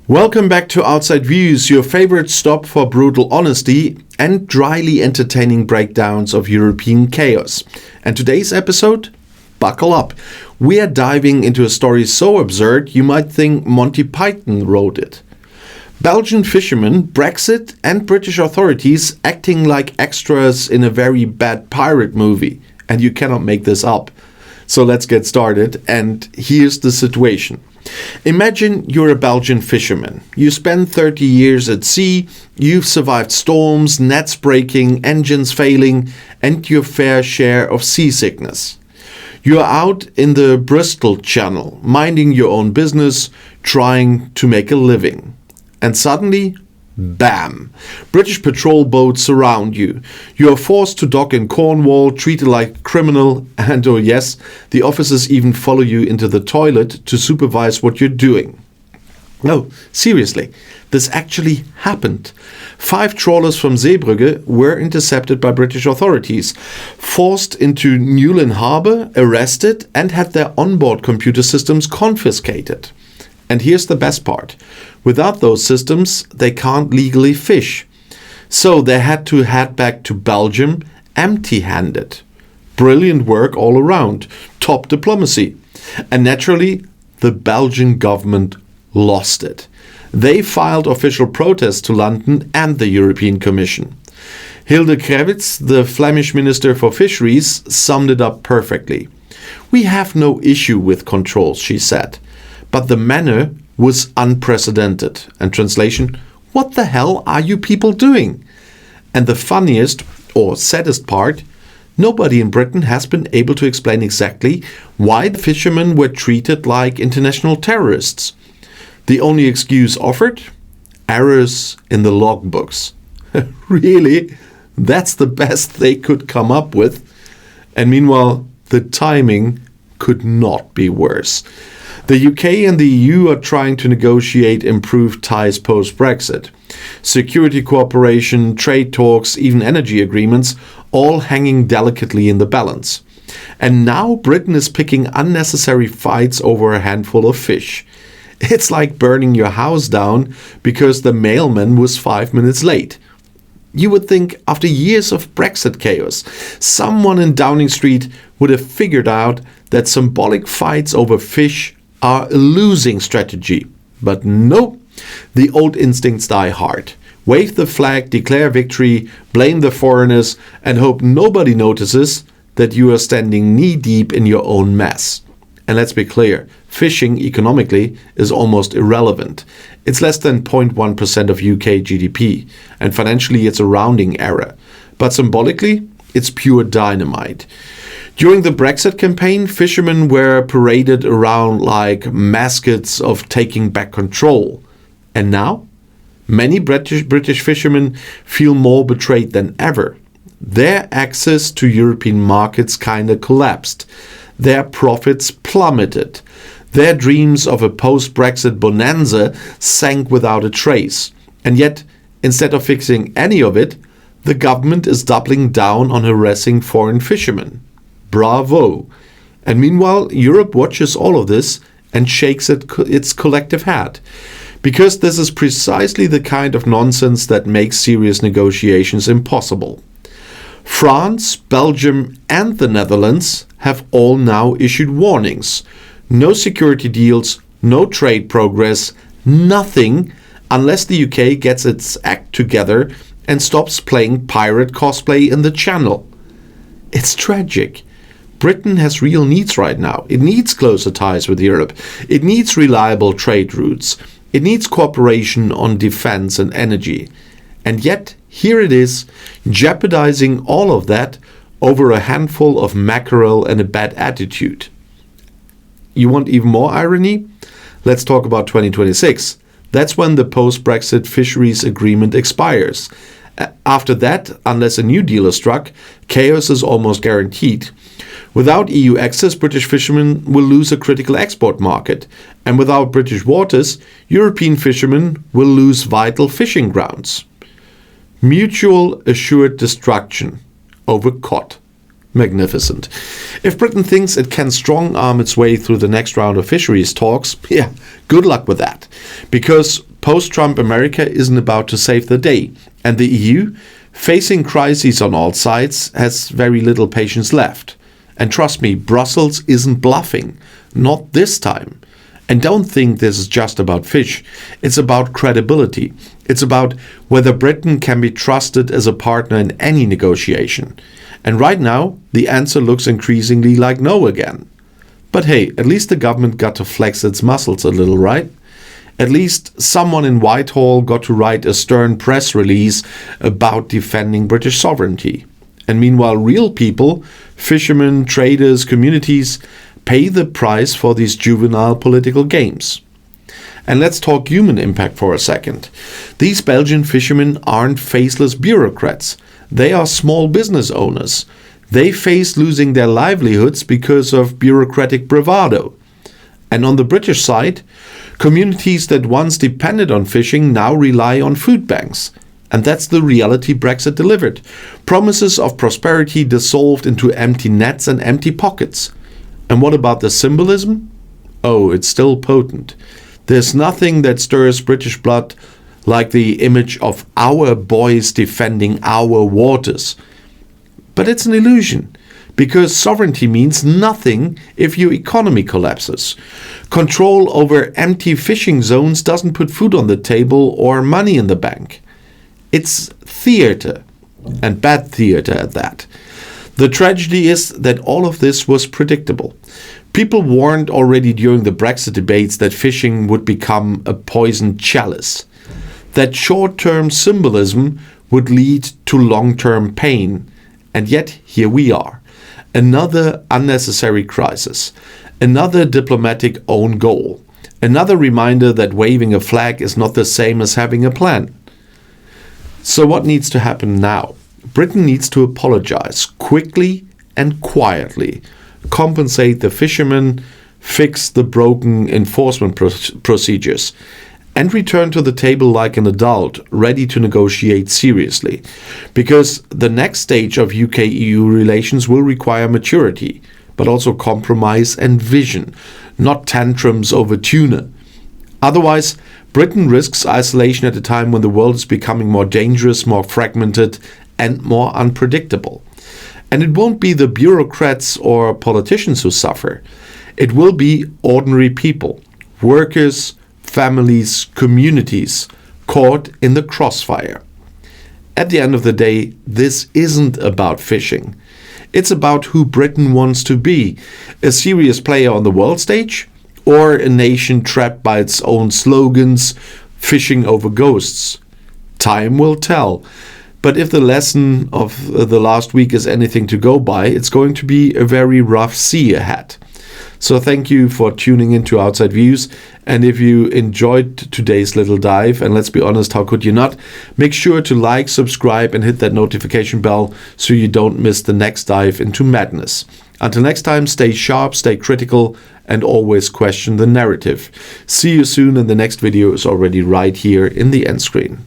Welcome back to Outside Views, your favorite stop for brutal honesty and dryly entertaining breakdowns of European chaos. And today's episode? Buckle up. We are diving into a story so absurd you might think Monty Python wrote it. Belgian fishermen, Brexit, and British authorities acting like extras in a very bad pirate movie. And you cannot make this up. So let's get started, and here's the situation. Imagine you're a Belgian fisherman. You spend 30 years at sea, you've survived storms, nets breaking, engines failing, and your fair share of seasickness. You're out in the Bristol Channel, minding your own business, trying to make a living. And suddenly, bam! British patrol boats surround you. You are forced to dock in Cornwall, treated like a criminal, and oh yes, the officers even follow you into the toilet to supervise what you're doing. No, seriously, this actually happened. 5 trawlers from Zeebrugge were intercepted by British authorities, forced into Newlyn Harbour, arrested, and had their onboard computer systems confiscated. And here's the best part. Without those systems, they can't legally fish. So they had to head back to Belgium empty-handed. Brilliant work all around. Top diplomacy. And naturally, the Belgian government lost it. They filed official protests to London and the European Commission. Hilde Krevits, the Flemish Minister for Fisheries, summed it up perfectly. "We have no issue with controls," she said. But the manner was unprecedented. And translation, what the hell are you people doing? And the funniest or saddest part, nobody in Britain has been able to explain exactly why the fishermen were treated like international terrorists. The only excuse offered? Errors in the logbooks. Really? That's the best they could come up with. And meanwhile, the timing could not be worse. The UK and the EU are trying to negotiate improved ties post-Brexit. Security cooperation, trade talks, even energy agreements, all hanging delicately in the balance. And now Britain is picking unnecessary fights over a handful of fish. It's like burning your house down because the mailman was 5 minutes late. You would think after years of Brexit chaos, someone in Downing Street would have figured out that symbolic fights over fish are a losing strategy. But no, the old instincts die hard. Wave the flag, declare victory, blame the foreigners, and hope nobody notices that you are standing knee-deep in your own mess. And let's be clear, fishing economically is almost irrelevant. It's less than 0.1% of UK GDP, and financially it's a rounding error. But symbolically, it's pure dynamite. During the Brexit campaign, fishermen were paraded around like mascots of taking back control. And now, many British fishermen feel more betrayed than ever. Their access to European markets kinda collapsed. Their profits plummeted. Their dreams of a post-Brexit bonanza sank without a trace. And yet, instead of fixing any of it, the government is doubling down on harassing foreign fishermen. Bravo! And meanwhile, Europe watches all of this and shakes its collective head. Because this is precisely the kind of nonsense that makes serious negotiations impossible. France, Belgium, and the Netherlands have all now issued warnings. No security deals, no trade progress, nothing unless the UK gets its act together and stops playing pirate cosplay in the Channel. It's tragic. Britain has real needs right now. It needs closer ties with Europe. It needs reliable trade routes. It needs cooperation on defense and energy. And yet, here it is, jeopardizing all of that over a handful of mackerel and a bad attitude. You want even more irony? Let's talk about 2026. That's when the post-Brexit fisheries agreement expires. After that, unless a new deal is struck, chaos is almost guaranteed. Without EU access, British fishermen will lose a critical export market. And without British waters, European fishermen will lose vital fishing grounds. Mutual assured destruction over cod. Magnificent. If Britain thinks it can strong-arm its way through the next round of fisheries talks, yeah, good luck with that. Because post-Trump America isn't about to save the day. And the EU, facing crises on all sides, has very little patience left. And trust me, Brussels isn't bluffing. Not this time. And don't think this is just about fish. It's about credibility. It's about whether Britain can be trusted as a partner in any negotiation. And right now, the answer looks increasingly like no again. But hey, at least the government got to flex its muscles a little, right? At least someone in Whitehall got to write a stern press release about defending British sovereignty. And meanwhile, real people, fishermen, traders, communities, pay the price for these juvenile political games. And let's talk human impact for a second. These Belgian fishermen aren't faceless bureaucrats. They are small business owners. They face losing their livelihoods because of bureaucratic bravado. And on the British side, communities that once depended on fishing now rely on food banks. And that's the reality Brexit delivered. Promises of prosperity dissolved into empty nets and empty pockets. And what about the symbolism? Oh, it's still potent. There's nothing that stirs British blood like the image of our boys defending our waters. But it's an illusion, because sovereignty means nothing if your economy collapses. Control over empty fishing zones doesn't put food on the table or money in the bank. It's theater, and bad theater at that. The tragedy is that all of this was predictable. People warned already during the Brexit debates that fishing would become a poisoned chalice, that short-term symbolism would lead to long-term pain. And yet, here we are. Another unnecessary crisis, another diplomatic own goal, another reminder that waving a flag is not the same as having a plan. So what needs to happen now? Britain needs to apologize quickly and quietly, compensate the fishermen, fix the broken enforcement procedures, and return to the table like an adult, ready to negotiate seriously. Because the next stage of UK-EU relations will require maturity, but also compromise and vision, not tantrums over tuna. Otherwise, Britain risks isolation at a time when the world is becoming more dangerous, more fragmented, and more unpredictable. And it won't be the bureaucrats or politicians who suffer. It will be ordinary people, workers, families, communities caught in the crossfire. At the end of the day, this isn't about fishing. It's about who Britain wants to be, a serious player on the world stage, or a nation trapped by its own slogans, fishing over ghosts. Time will tell. But if the lesson of the last week is anything to go by, it's going to be a very rough sea ahead. So thank you for tuning into Outside Views. And if you enjoyed today's little dive, and let's be honest, how could you not? Make sure to like, subscribe, and hit that notification bell so you don't miss the next dive into madness. Until next time, stay sharp, stay critical, and always question the narrative. See you soon, and the next video is already right here in the end screen.